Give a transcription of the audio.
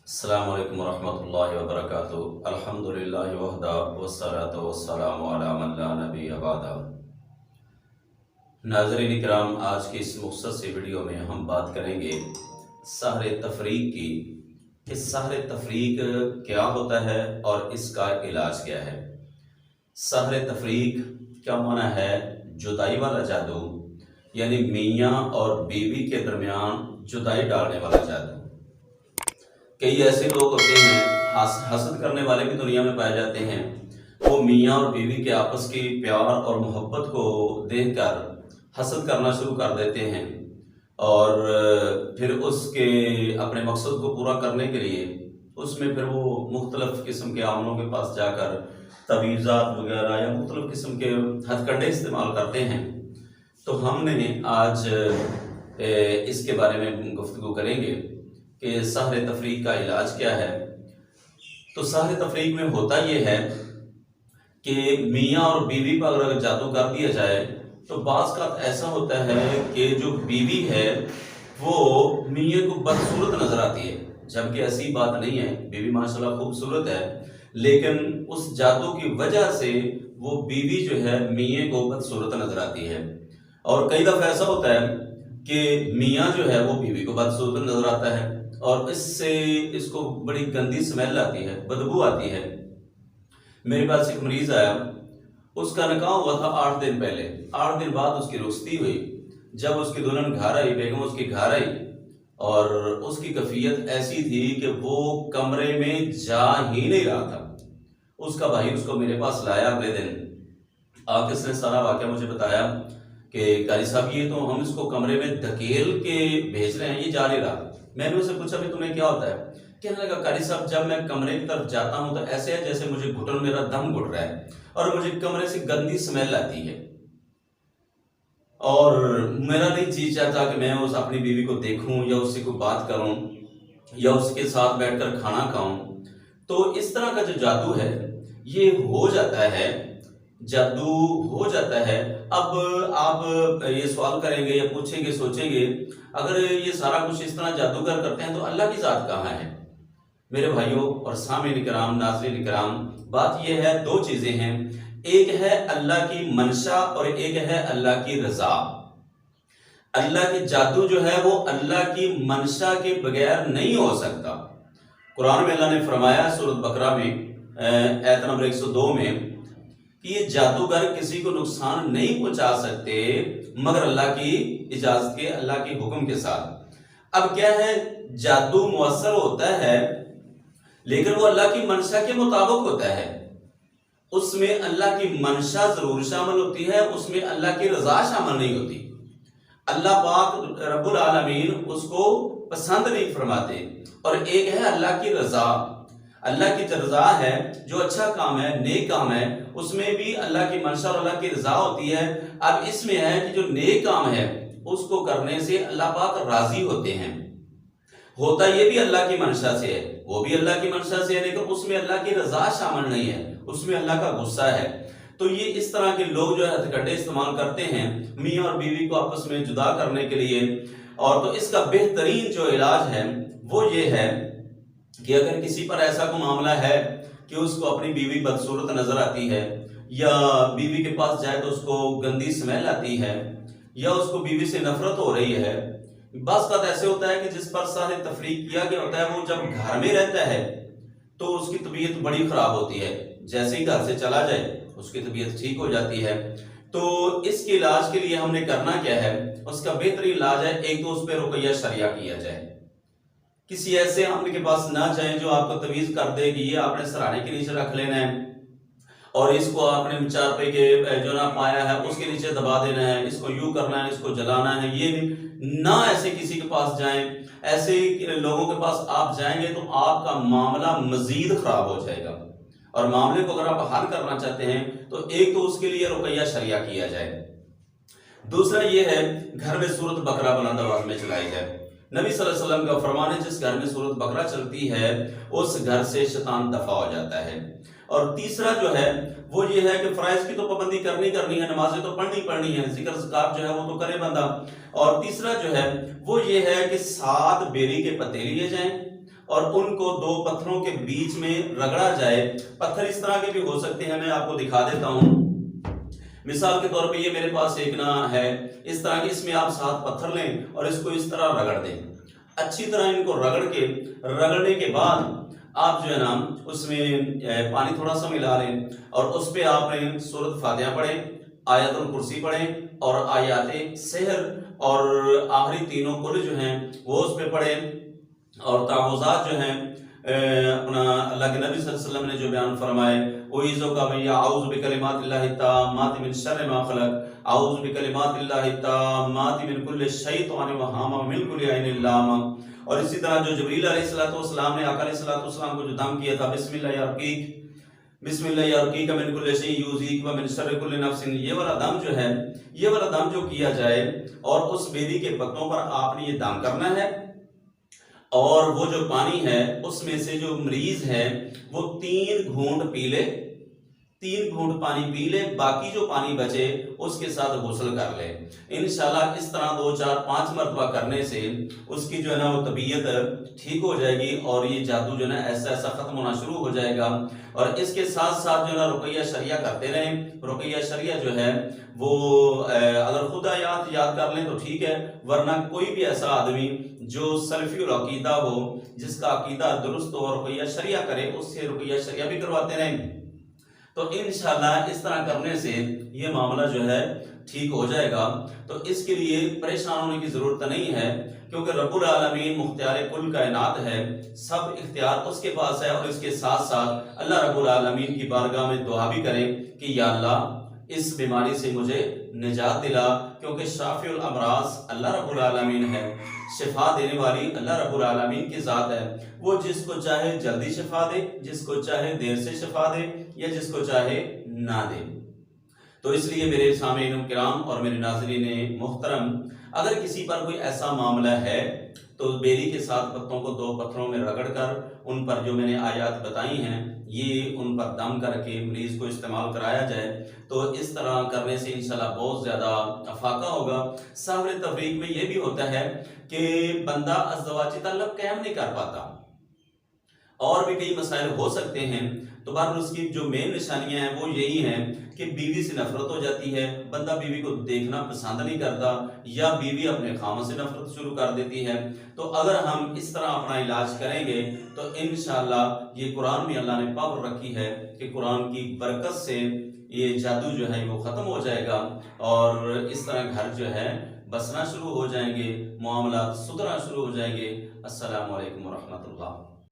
السلام علیکم ورحمۃ اللہ وبرکاتہ۔ الحمدللہ وحدہ والصلاۃ والسلام علی من لا نبی بعدہ۔ ناظرین کرام، آج کی اس مختصر سی ویڈیو میں ہم بات کریں گے سحر تفریق کی کہ سحر تفریق کیا ہوتا ہے اور اس کا علاج کیا ہے۔ سحر تفریق کیا معنی ہے؟ جدائی والا جادو، یعنی میاں اور بیوی کے درمیان جدائی ڈالنے والا جادو۔ کئی ایسے لوگ ہوتے ہیں، حسد کرنے والے بھی دنیا میں پائے جاتے ہیں، وہ میاں اور بیوی کے آپس کی پیار اور محبت کو دیکھ کر حسد کرنا شروع کر دیتے ہیں، اور پھر اس کے اپنے مقصد کو پورا کرنے کے لیے اس میں پھر وہ مختلف قسم کے عاملوں کے پاس جا کر تعویذات وغیرہ یا مختلف قسم کے ہتھ کنڈے استعمال کرتے ہیں۔ تو ہم نے آج اس کے بارے میں گفتگو کریں گے کہ سحر تفریق کا علاج کیا ہے۔ تو سحر تفریق میں ہوتا یہ ہے کہ میاں اور بیوی پر اگر جادو کر دیا جائے تو بعض کا ایسا ہوتا ہے کہ جو بیوی ہے وہ میاں کو بدصورت نظر آتی ہے، جبکہ ایسی بات نہیں ہے، بیوی ماشاءاللہ خوبصورت ہے، لیکن اس جادو کی وجہ سے وہ بیوی جو ہے میاں کو بدصورت نظر آتی ہے۔ اور کئی دفعہ ایسا ہوتا ہے کہ میاں جو ہے وہ بیوی کو بدصورت نظر آتا ہے، اور اس سے اس کو بڑی گندی سمیل آتی ہے، بدبو آتی ہے۔ میرے پاس ایک مریض آیا، اس کا نکاح ہوا تھا 8 دن پہلے، 8 دن بعد اس کی رخصتی ہوئی۔ جب اس کی دلہن گھر آئی، بیگم اس کی گھر آئی، اور اس کی کیفیت ایسی تھی کہ وہ کمرے میں جا ہی نہیں رہا تھا۔ اس کا بھائی اس کو میرے پاس لایا اگلے دن، آ کے اس نے سارا واقعہ مجھے بتایا کہ قاری صاحب یہ تو ہم اس کو کمرے میں دھکیل کے بھیج رہے ہیں، یہ جا نہیں رہا۔ میں نے اسے پوچھا بھی تمہیں کیا ہوتا ہے؟ کہنے لگا قاری صاحب جب میں کمرے کی طرف جاتا ہوں تو ایسے ہے جیسے مجھے گھٹن میرا دم گھٹ رہا ہے، اور مجھے کمرے سے گندی سمیل آتی ہے، اور میرا نہیں جی چاہتا کہ میں اس اپنی بیوی کو دیکھوں یا اس سے کوئی بات کروں یا اس کے ساتھ بیٹھ کر کھانا کھاؤں۔ تو اس طرح کا جو جادو ہے یہ ہو جاتا ہے، جادو ہو جاتا ہے۔ اب آپ یہ سوال کریں گے یا پوچھیں گے، سوچیں گے اگر یہ سارا کچھ اس طرح جادوگر کرتے ہیں تو اللہ کی ذات کہاں ہے؟ میرے بھائیوں اور سامعین کرام، ناظرین کرام، بات یہ ہے، دو چیزیں ہیں، ایک ہے اللہ کی منشا اور ایک ہے اللہ کی رضا۔ اللہ کی جادو جو ہے وہ اللہ کی منشا کے بغیر نہیں ہو سکتا۔ قرآن میں اللہ نے فرمایا سورۃ بقرہ میں آیت نمبر 102 میں کہ یہ جادوگر کسی کو نقصان نہیں پہنچا سکتے مگر اللہ کی اجازت کے، اللہ کے حکم کے ساتھ۔ اب کیا ہے، جادو مؤثر ہوتا ہے لیکن وہ اللہ کی منشا کے مطابق ہوتا ہے، اس میں اللہ کی منشا ضرور شامل ہوتی ہے، اس میں اللہ کی رضا شامل نہیں ہوتی۔ اللہ پاک رب العالمین اس کو پسند نہیں فرماتے۔ اور ایک ہے اللہ کی رضا، اللہ کی رضا ہے، جو اچھا کام ہے، نیک کام ہے، اس میں بھی اللہ کی منشا اور اللہ کی رضا ہوتی ہے۔ اب اس میں ہے کہ جو نیک کام ہے اس کو کرنے سے اللہ پاک راضی ہوتے ہیں، ہوتا یہ بھی اللہ کی منشا سے ہے، وہ بھی اللہ کی منشا سے ہے، لیکن اس میں اللہ کی رضا شامل نہیں ہے، اس میں اللہ کا غصہ ہے۔ تو یہ اس طرح کے لوگ جو ہے ہتھ کنڈے استعمال کرتے ہیں میاں اور بیوی کو آپس میں جدا کرنے کے لیے۔ اور تو اس کا بہترین جو علاج ہے وہ یہ ہے کہ اگر کسی پر ایسا کوئی معاملہ ہے کہ اس کو اپنی بیوی بدصورت نظر آتی ہے، یا بیوی کے پاس جائے تو اس کو گندی سمیل آتی ہے، یا اس کو بیوی سے نفرت ہو رہی ہے، بعض بات ایسے ہوتا ہے کہ جس پر سحر تفریق کیا گیا ہوتا ہے وہ جب گھر میں رہتا ہے تو اس کی طبیعت بڑی خراب ہوتی ہے، جیسے ہی گھر سے چلا جائے اس کی طبیعت ٹھیک ہو جاتی ہے۔ تو اس کے علاج کے لیے ہم نے کرنا کیا ہے، اس کا بہترین علاج ہے ایک تو اس پہ رقیہ شرعیہ کیا جائے، کسی ایسے عامل کے پاس نہ جائیں جو آپ کو تویز کر دے کہ یہ آپ نے سرانے کے نیچے رکھ لینا ہے اور اس کو آپ نے چارپے کے جو نہ پایا ہے اس کے نیچے دبا دینا ہے، اس کو یوں کرنا ہے، اس کو جلانا ہے، یہ نہ ایسے کسی کے پاس جائیں۔ ایسے لوگوں کے پاس آپ جائیں گے تو آپ کا معاملہ مزید خراب ہو جائے گا، اور معاملے کو اگر آپ حل کرنا چاہتے ہیں تو ایک تو اس کے لیے رقیہ شرعیہ کیا جائے، دوسرا یہ ہے گھر میں سورۃ بقرہ بلند آواز میں چلائی جائے۔ نبی صلی اللہ علیہ وسلم کا فرمان ہے جس گھر میں سورۃ بقرہ چلتی ہے اس گھر سے شیطان دفع ہو جاتا ہے۔ اور تیسرا جو ہے وہ یہ ہے کہ فرائض کی تو پابندی کرنی ہے، نمازیں تو پڑھنی ہے، ذکر اذکار جو ہے وہ تو کرے بندہ۔ اور تیسرا جو ہے وہ یہ ہے کہ 7 بیری کے پتے لیے جائیں اور ان کو دو پتھروں کے بیچ میں رگڑا جائے. پتھر اس طرح کے بھی ہو سکتے ہیں، میں آپ کو دکھا دیتا ہوں. مثال کے طور پہ یہ میرے پاس ایک ہے اس طرح کی، اس میں آپ 7 پتھر لیں اور اس کو اس طرح رگڑ دیں. اچھی طرح ان کو رگڑنے کے بعد آپ جو ہے نا اس میں پانی تھوڑا سا ملا لیں اور اس پہ آپ نے سورۃ فاتحہ پڑھیں، آیت الکرسی پڑھیں اور آیات سحر اور آخری تینوں کل جو ہیں وہ اس پہ پڑھیں. اور تعوذات جو ہیں اپنا اللہ کے نبی صلی اللہ علیہ وسلم نے جو بیان فرمائے، اعوذ اعوذ بکلمات اللہ التامات من شر ما خلق، اعوذ بکلمات اللہ التامات من کل شیطان وہامہ من کل عین لامہ. اور اسی طرح جو جبریل علیہ السلام نے آقا علیہ السلام کو جو دم کیا تھا، بسم اللہ یرقیک بسم اللہ یرقیک من کل شیء یؤذیک ومن شر کل نفس، یہ والا دم جو ہے، یہ والا دم جو کیا جائے اور اس بیوی کے پتوں پر آپ نے یہ دم کرنا ہے. اور وہ جو پانی ہے اس میں سے جو مریض ہے وہ 3 گھونٹ پی لے، 3 گھونٹ پانی پی لے، باقی جو پانی بچے اس کے ساتھ غسل کر لے. انشاءاللہ اس طرح 2 4 5 مرتبہ کرنے سے اس کی جو ہے نا وہ طبیعت ٹھیک ہو جائے گی اور یہ جادو جو ہے نا ایسا ختم ہونا شروع ہو جائے گا. اور اس کے ساتھ ساتھ جو ہے نا رقیہ شریعہ کرتے رہیں. رقیہ شریعہ جو ہے وہ اگر خدا یاد کر لیں تو ٹھیک ہے، ورنہ کوئی بھی ایسا آدمی جو سلفی العقیدہ ہو، جس کا عقیدہ درست ہو اور رقیہ شریعہ کرے، اس سے رقیہ شریعہ بھی کرواتے رہیں. تو انشاءاللہ اس طرح کرنے سے یہ معاملہ جو ہے ٹھیک ہو جائے گا. تو اس کے لیے پریشان ہونے کی ضرورت نہیں ہے، کیونکہ رب العالمین مختار کل کائنات ہے، سب اختیار اس کے پاس ہے. اور اس کے ساتھ ساتھ اللہ رب العالمین کی بارگاہ میں دعا بھی کریں کہ یا اللہ اس بیماری سے مجھے نجات دلا، کیونکہ شافی الامراض اللہ رب العالمین ہے، شفا دینے والی اللہ رب العالمین کی ذات ہے. وہ جس کو چاہے جلدی شفا دے، جس کو چاہے دیر سے شفا دے، یا جس کو چاہے نہ دے. تو اس لیے میرے سامعین کرام اور میرے ناظرین محترم، اگر کسی پر کوئی ایسا معاملہ ہے تو بیری کے ساتھ پتوں کو 2 پتھروں میں رگڑ کر ان پر جو میں نے آیات بتائی ہیں یہ ان پر دم کر کے مریض کو استعمال کرایا جائے. تو اس طرح کرنے سے انشاءاللہ بہت زیادہ افاقہ ہوگا. ساحر تفریق میں یہ بھی ہوتا ہے کہ بندہ ازدواجی تعلق قائم نہیں کر پاتا، اور بھی کئی مسائل ہو سکتے ہیں. تو بہرحال اس کی جو مین نشانیاں ہیں وہ یہی ہیں کہ بیوی سے نفرت ہو جاتی ہے، بندہ بیوی کو دیکھنا پسند نہیں کرتا، یا بیوی اپنے خامن سے نفرت شروع کر دیتی ہے. تو اگر ہم اس طرح اپنا علاج کریں گے تو انشاءاللہ یہ قرآن میں اللہ نے پاور رکھی ہے کہ قرآن کی برکت سے یہ جادو جو ہے وہ ختم ہو جائے گا، اور اس طرح گھر جو ہے بسنا شروع ہو جائیں گے، معاملات سدھرنا شروع ہو جائیں گے. السلام علیکم ورحمۃ اللہ.